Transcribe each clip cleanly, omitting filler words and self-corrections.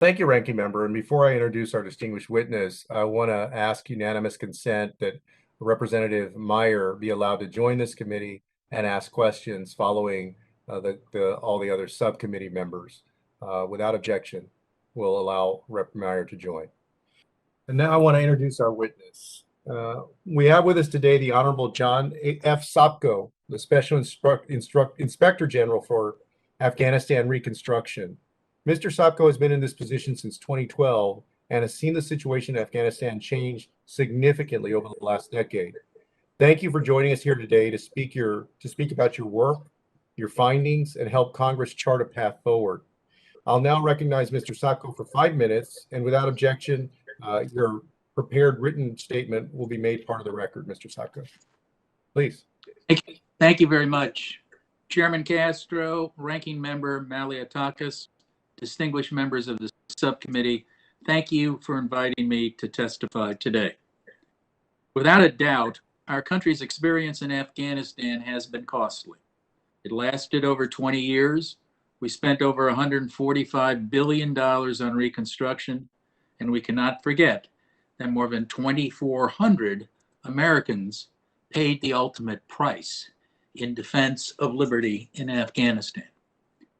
Thank you, Ranking Member. And before I introduce our distinguished witness, I want to ask unanimous consent that Representative Meyer be allowed to join this committee and ask questions following all the other subcommittee members. Without objection, we'll allow Rep. Meyer to join. And now I want to introduce our witness. We have with us today the Honorable John F. Sopko, the Special Inspector General for Afghanistan Reconstruction. Mr. Sopko has been in this position since 2012 and has seen the situation in Afghanistan change significantly over the last decade. Thank you for joining us here today to speak about your work, your findings, and help Congress chart a path forward. I'll now recognize Mr. Sopko for 5 minutes, and without objection, your prepared written statement will be made part of the record, Mr. Sopko. Please. Thank you very much. Chairman Castro, Ranking Member Malliotakis, distinguished members of the subcommittee, thank you for inviting me to testify today. Without a doubt, our country's experience in Afghanistan has been costly. It lasted over 20 years. We spent over $145 billion on reconstruction, and we cannot forget that more than 2,400 Americans paid the ultimate price in defense of liberty in Afghanistan.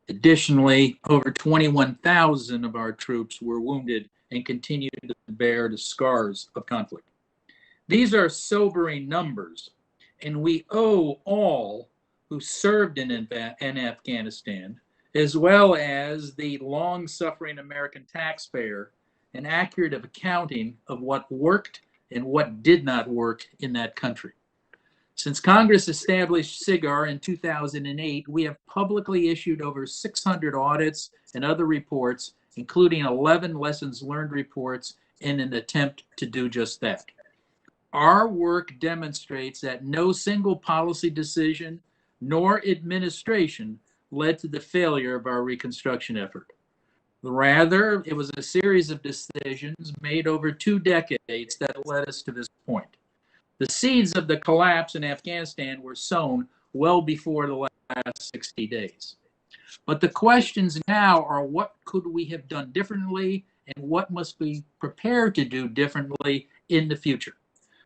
Additionally, over 21,000 of our troops were wounded and continue to bear the scars of conflict. These are sobering numbers, and we owe all who served in Afghanistan, as well as the long-suffering American taxpayer, an accurate accounting of what worked and what did not work in that country. Since Congress established SIGAR in 2008, we have publicly issued over 600 audits and other reports, including 11 lessons learned reports, in an attempt to do just that. Our work demonstrates that no single policy decision nor administration led to the failure of our reconstruction effort. Rather, it was a series of decisions made over 2 decades that led us to this point. The seeds of the collapse in Afghanistan were sown well before the last 60 days. But the questions now are, what could we have done differently, and what must we prepare to do differently in the future?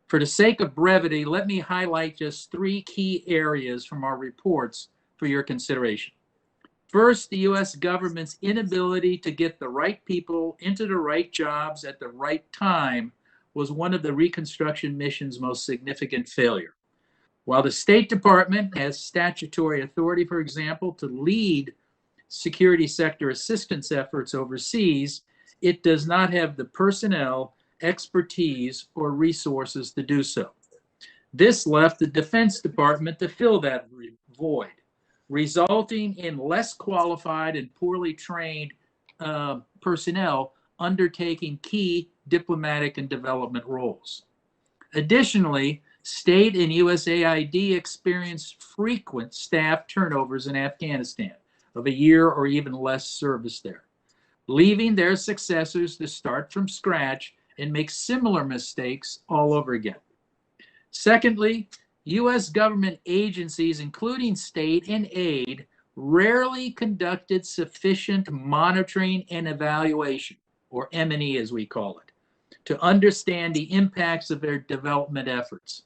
For the sake of brevity, let me highlight just 3 key areas from our reports for your consideration. First, the U.S. government's inability to get the right people into the right jobs at the right time was one of the reconstruction mission's most significant failure. While the State Department has statutory authority, for example, to lead security sector assistance efforts overseas, it does not have the personnel, expertise, or resources to do so. This left the Defense Department to fill that void, resulting in less qualified and poorly trained personnel undertaking key diplomatic and development roles. Additionally, state and USAID experienced frequent staff turnovers in Afghanistan of a year or even less service there, leaving their successors to start from scratch and make similar mistakes all over again. Secondly, U.S. government agencies, including state and aid, rarely conducted sufficient monitoring and evaluation, or M&E as we call it, to understand the impacts of their development efforts.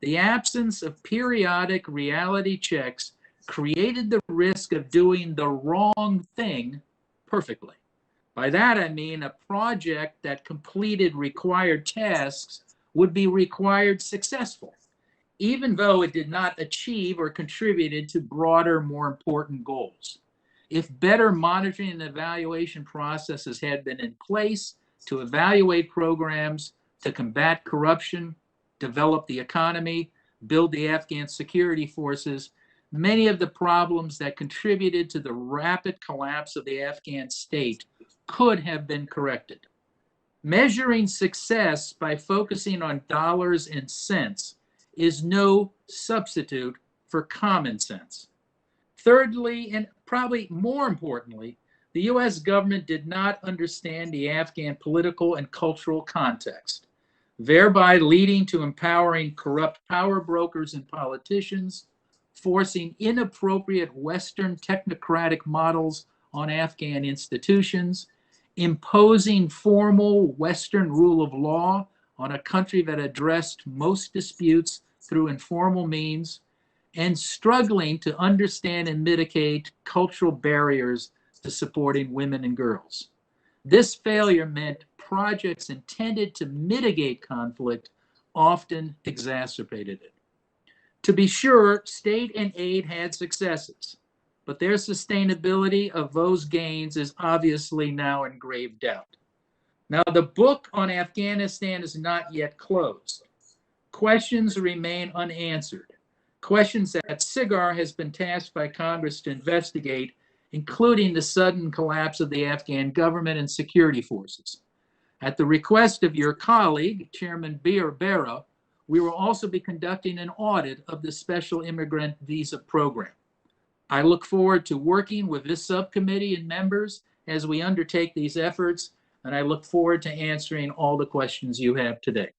The absence of periodic reality checks created the risk of doing the wrong thing perfectly. By that I mean a project that completed required tasks would be required successful, even though it did not achieve or contributed to broader, more important goals. If better monitoring and evaluation processes had been in place to evaluate programs to combat corruption, develop the economy, build the Afghan security forces, many of the problems that contributed to the rapid collapse of the Afghan state could have been corrected. Measuring success by focusing on dollars and cents is no substitute for common sense. Thirdly, and probably more importantly, the U.S. government did not understand the Afghan political and cultural context, thereby leading to empowering corrupt power brokers and politicians, forcing inappropriate Western technocratic models on Afghan institutions, imposing formal Western rule of law on a country that addressed most disputes through informal means, and struggling to understand and mitigate cultural barriers to supporting women and girls. This failure meant projects intended to mitigate conflict often exacerbated it. To be sure, state and aid had successes, but their sustainability of those gains is obviously now in grave doubt. Now, the book on Afghanistan is not yet closed. Questions remain unanswered. Questions that SIGAR has been tasked by Congress to investigate, including the sudden collapse of the Afghan government and security forces. At the request of your colleague, Chairman Barra, we will also be conducting an audit of the Special Immigrant Visa Program. I look forward to working with this subcommittee and members as we undertake these efforts, and I look forward to answering all the questions you have today.